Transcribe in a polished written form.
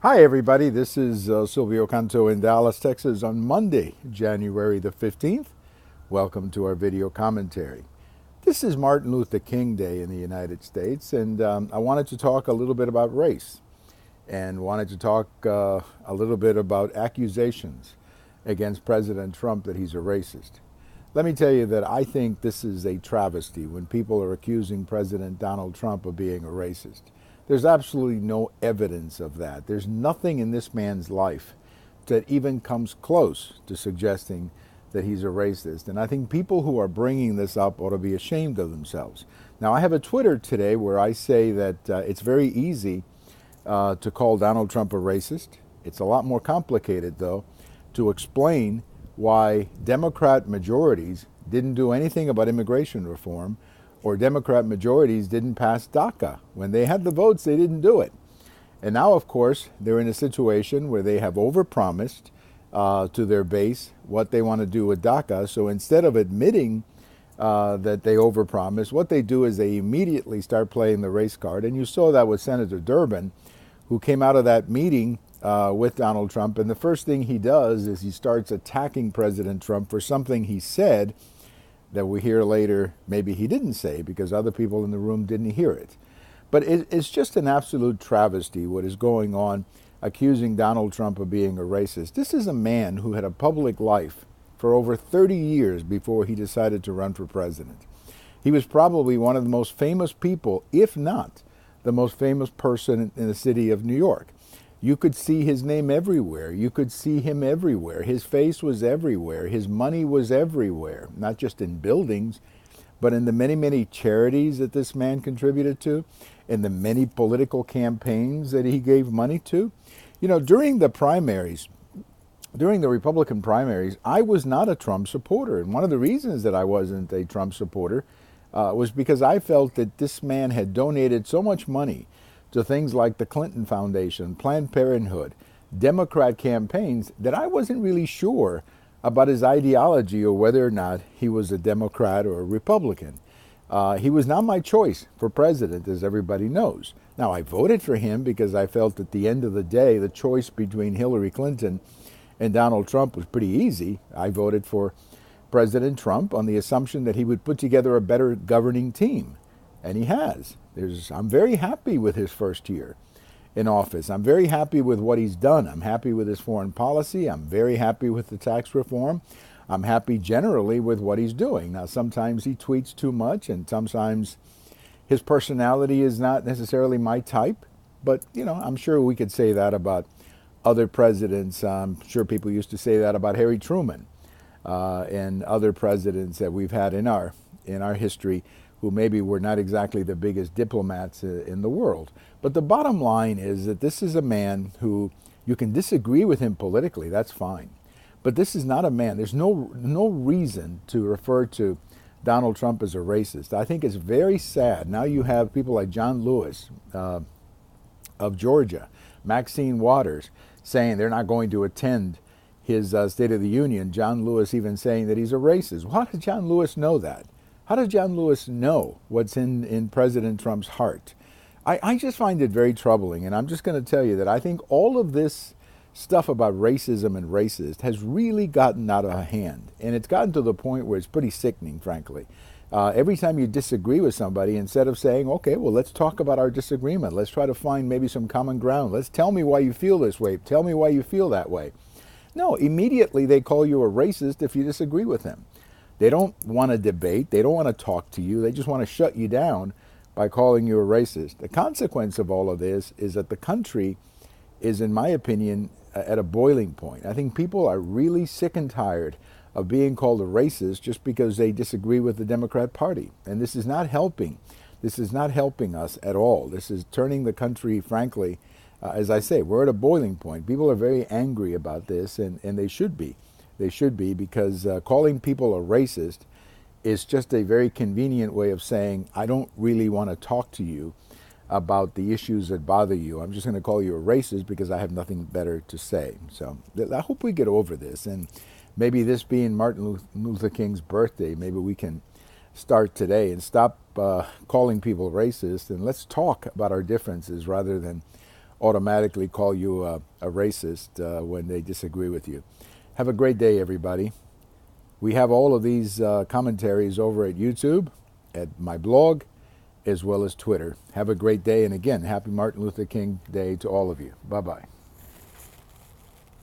Hi, everybody. This is Silvio Canto in Dallas, Texas on Monday, January the 15th. Welcome to our video commentary. This is Martin Luther King Day in the United States, and I wanted to talk a little bit about race and wanted to talk a little bit about accusations against President Trump that he's a racist. Let me tell you that I think this is a travesty when people are accusing President Donald Trump of being a racist. There's absolutely no evidence of that. There's nothing in this man's life that even comes close to suggesting that he's a racist. And I think people who are bringing this up ought to be ashamed of themselves. Now, I have a Twitter today where I say that it's very easy to call Donald Trump a racist. It's a lot more complicated, though, to explain why Democrat majorities didn't do anything about immigration reform, or Democrat majorities didn't pass DACA. When they had the votes, they didn't do it. And now, of course, they're in a situation where they have overpromised to their base what they want to do with DACA. So instead of admitting that they overpromised, what they do is they immediately start playing the race card. And you saw that with Senator Durbin, who came out of that meeting with Donald Trump. And the first thing he does is he starts attacking President Trump for something he said that we hear later maybe he didn't say because other people in the room didn't hear it. But it's just an absolute travesty what is going on, accusing Donald Trump of being a racist. This is a man who had a public life for over 30 years before he decided to run for president. He was probably one of the most famous people, if not the most famous person in the city of New York. You could see his name everywhere. You could see him everywhere. His face was everywhere. His money was everywhere, not just in buildings, but in the many, many charities that this man contributed to, in the many political campaigns that he gave money to. You know, during the Republican primaries, I was not a Trump supporter. And one of the reasons that I wasn't a Trump supporter was because I felt that this man had donated so much money to things like the Clinton Foundation, Planned Parenthood, Democrat campaigns, that I wasn't really sure about his ideology or whether or not he was a Democrat or a Republican. He was not my choice for president, as everybody knows. Now, I voted for him because I felt at the end of the day, the choice between Hillary Clinton and Donald Trump was pretty easy. I voted for President Trump on the assumption that he would put together a better governing team, and he has. I'm very happy with his first year in office. I'm very happy with what he's done. I'm happy with his foreign policy. I'm very happy with the tax reform. I'm happy generally with what he's doing. Now, sometimes he tweets too much, and sometimes his personality is not necessarily my type. But, you know, I'm sure we could say that about other presidents. I'm sure people used to say that about Harry Truman and other presidents that we've had in our history, who maybe were not exactly the biggest diplomats in the world. But the bottom line is that this is a man who, you can disagree with him politically, that's fine. But this is not a man, there's no reason to refer to Donald Trump as a racist. I think it's very sad. Now you have people like John Lewis of Georgia, Maxine Waters, saying they're not going to attend his State of the Union. John Lewis even saying that he's a racist. Well, how did John Lewis know that? How does John Lewis know what's in President Trump's heart? I just find it very troubling, and I'm just going to tell you that I think all of this stuff about racism and racist has really gotten out of hand, and it's gotten to the point where it's pretty sickening, frankly. Every time you disagree with somebody, instead of saying, okay, well, let's talk about our disagreement. Let's try to find maybe some common ground. Let's tell me why you feel this way. Tell me why you feel that way. No, immediately they call you a racist if you disagree with them. They don't want to debate. They don't want to talk to you. They just want to shut you down by calling you a racist. The consequence of all of this is that the country is, in my opinion, at a boiling point. I think people are really sick and tired of being called a racist just because they disagree with the Democrat Party. And this is not helping. This is not helping us at all. This is turning the country, frankly, as I say, we're at a boiling point. People are very angry about this, and they should be. They should be, because calling people a racist is just a very convenient way of saying, I don't really want to talk to you about the issues that bother you. I'm just going to call you a racist because I have nothing better to say. So I hope we get over this. And maybe this being Martin Luther King's birthday, maybe we can start today and stop calling people racist, and let's talk about our differences rather than automatically call you a racist when they disagree with you. Have a great day, everybody. We have all of these commentaries over at YouTube, at my blog, as well as Twitter. Have a great day, and again, happy Martin Luther King Day to all of you. Bye-bye.